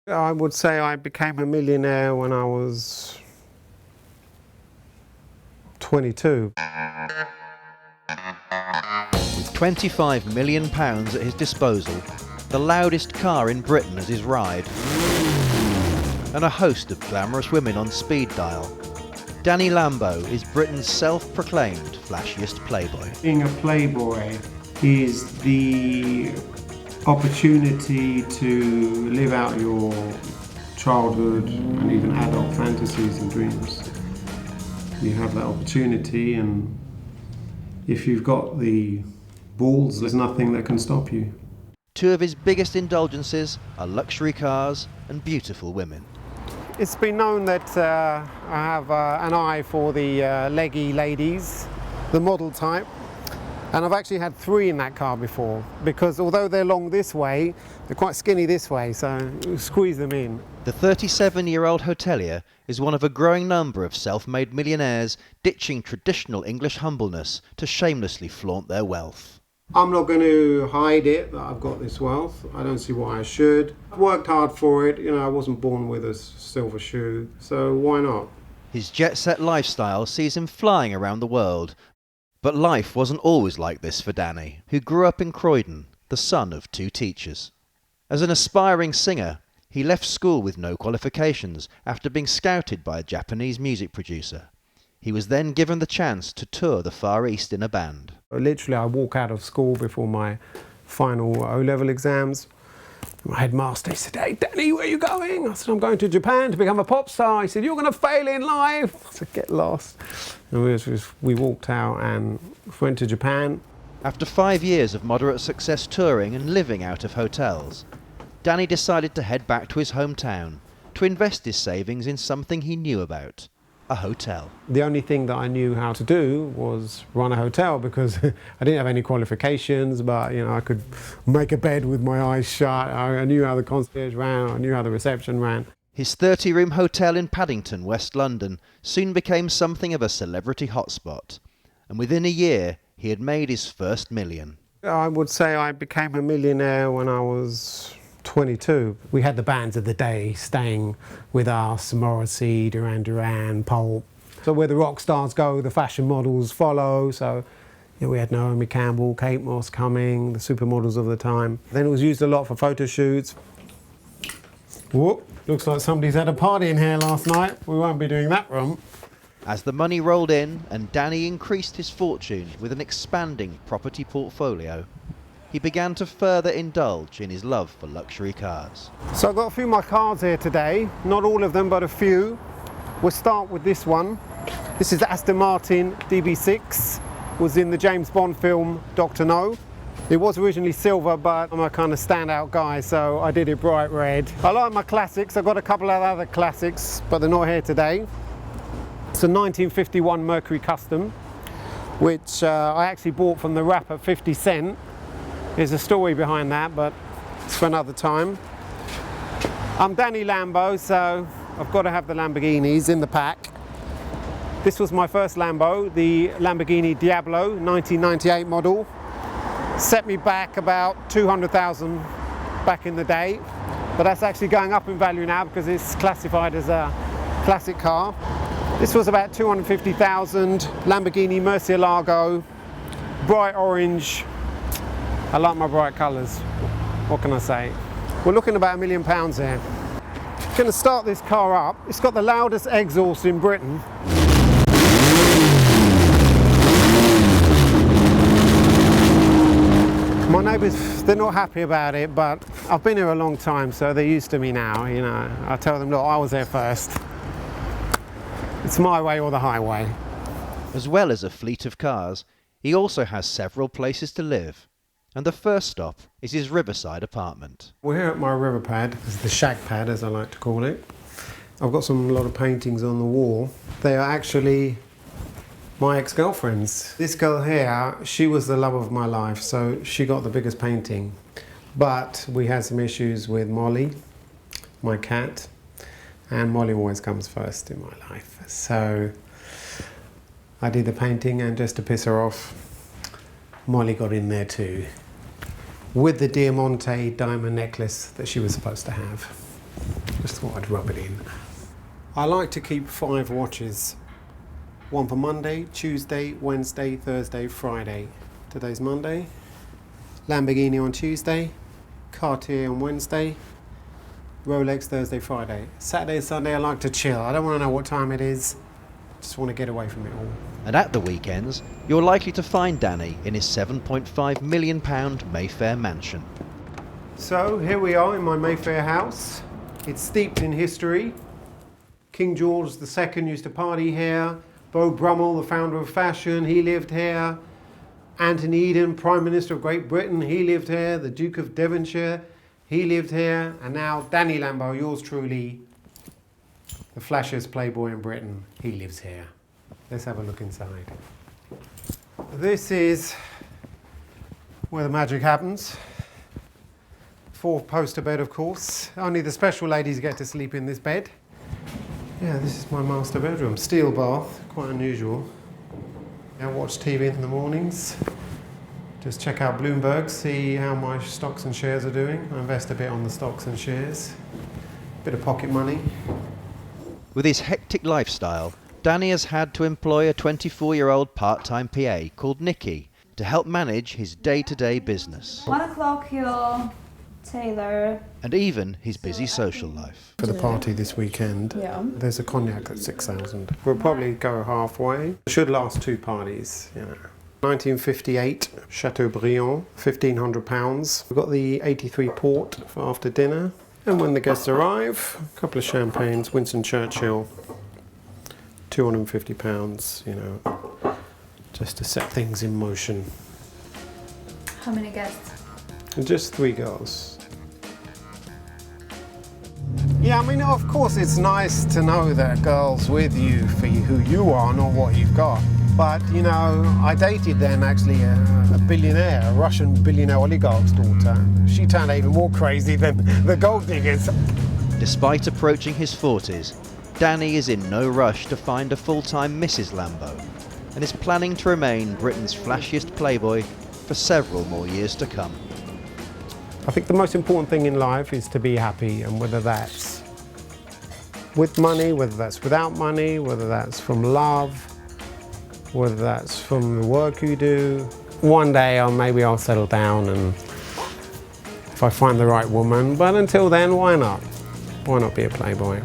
I would say I became a millionaire when I was 22. With £25 million at his disposal, the loudest car in Britain as his ride, and a host of glamorous women on speed dial, Danny Lambo is Britain's self-proclaimed flashiest playboy. Being a playboy is the opportunity to live out your childhood and even adult fantasies and dreams. You have that opportunity, and if you've got the balls, there's nothing that can stop you. Two of his biggest indulgences are luxury cars and beautiful women. It's been known that I have an eye for the leggy ladies, the model type. And I've actually had 3 in that car before, because although they're long this way, they're quite skinny this way, so you squeeze them in. The 37-year-old hotelier is one of a growing number of self-made millionaires ditching traditional English humbleness to shamelessly flaunt their wealth. I'm not going to hide it that I've got this wealth. I don't see why I should. I've worked hard for it. You know, I wasn't born with a silver shoe, so why not? His jet-set lifestyle sees him flying around the world. But life wasn't always like this for Danny, who grew up in Croydon, the son of 2 teachers. As an aspiring singer, he left school with no qualifications after being scouted by a Japanese music producer. He was then given the chance to tour the Far East in a band. Literally, I walk out of school before my final O-level exams. My headmaster, he said, "Hey, Danny, where are you going?" I said, "I'm going to Japan to become a pop star." He said, "You're going to fail in life." I said, "Get lost." And we walked out and went to Japan. After 5 years of moderate success touring and living out of hotels, Danny decided to head back to his hometown to invest his savings in something he knew about: a hotel. The only thing that I knew how to do was run a hotel, because I didn't have any qualifications, but you know, I could make a bed with my eyes shut. I knew how the concierge ran, I knew how the reception ran. His 30-room hotel in Paddington, West London, soon became something of a celebrity hotspot, and within a year he had made his first million. I would say I became a millionaire when I was 22. We had the bands of the day staying with us: Morrissey, Duran Duran, Pulp. So where the rock stars go, the fashion models follow. So you know, we had Naomi Campbell, Kate Moss coming, the supermodels of the time. Then it was used a lot for photo shoots. Whoop, looks like somebody's had a party in here last night. We won't be doing that wrong. As the money rolled in and Danny increased his fortune with an expanding property portfolio, he began to further indulge in his love for luxury cars. So I've got a few of my cars here today, not all of them, but a few. We'll start with this one. This is the Aston Martin DB6, was in the James Bond film Dr. No. It was originally silver, but I'm a kind of standout guy, so I did it bright red. I like my classics. I've got a couple of other classics, but they're not here today. It's a 1951 Mercury Custom, which I actually bought from the rapper 50 Cent. There's a story behind that, but it's for another time. I'm Danny Lambo, so I've got to have the Lamborghinis in the pack. This was my first Lambo, the Lamborghini Diablo 1998 model. Set me back about 200,000 back in the day, but that's actually going up in value now because it's classified as a classic car. This was about 250,000, Lamborghini Murcielago, bright orange. I like my bright colours. What can I say? We're looking about £1 million here. I'm going to start this car up. It's got the loudest exhaust in Britain. My neighbours, they're not happy about it, but I've been here a long time, so they're used to me now. You know, I tell them, look, I was there first. It's my way or the highway. As well as a fleet of cars, he also has several places to live. And the first stop is his Riverside apartment. We're here at my river pad, it's the shag pad as I like to call it. I've got a lot of paintings on the wall. They are actually my ex-girlfriends. This girl here, she was the love of my life, so she got the biggest painting. But we had some issues with Molly, my cat, and Molly always comes first in my life. So I did the painting, and just to piss her off, Molly got in there too, with the Diamante diamond necklace that she was supposed to have. Just thought I'd rub it in. I like to keep 5 watches. One for Monday, Tuesday, Wednesday, Thursday, Friday. Today's Monday. Lamborghini on Tuesday, Cartier on Wednesday, Rolex Thursday, Friday. Saturday, Sunday I like to chill. I don't want to know what time it is. Just want to get away from it all. And at the weekends, you're likely to find Danny in his £7.5 million Mayfair mansion. So here we are in my Mayfair house. It's steeped in history. King George II used to party here. Beau Brummel, the founder of fashion, he lived here. Anthony Eden, Prime Minister of Great Britain, he lived here. The Duke of Devonshire, he lived here. And now Danny Lambo, yours truly, the flashiest playboy in Britain, he lives here. Let's have a look inside. This is where the magic happens. 4-poster bed, of course. Only the special ladies get to sleep in this bed. Yeah, this is my master bedroom. Steel bath, quite unusual. I watch TV in the mornings. Just check out Bloomberg, see how my stocks and shares are doing. I invest a bit on the stocks and shares. Bit of pocket money. With his hectic lifestyle, Danny has had to employ a 24-year-old part-time PA called Nikki to help manage his day-to-day business. 1 o'clock, your tailor. And even his busy social life. For the party this weekend, there's a cognac at 6,000. We'll probably go halfway. It should last 2 parties, you know. 1958, Chateaubriand, £1,500. We've got the 83 port for after dinner. And when the guests arrive, a couple of champagnes, Winston Churchill, £250, you know, just to set things in motion. How many guests? Just 3 girls. Yeah, I mean, of course it's nice to know that a girl's with you for who you are, not what you've got. But, you know, I dated then actually a billionaire, a Russian billionaire oligarch's daughter. She turned out even more crazy than the gold diggers. Despite approaching his 40s, Danny is in no rush to find a full-time Mrs. Lambo and is planning to remain Britain's flashiest playboy for several more years to come. I think the most important thing in life is to be happy, and whether that's with money, whether that's without money, whether that's from love, whether that's from the work you do. One day maybe I'll settle down and if I find the right woman, but until then, why not? Why not be a playboy?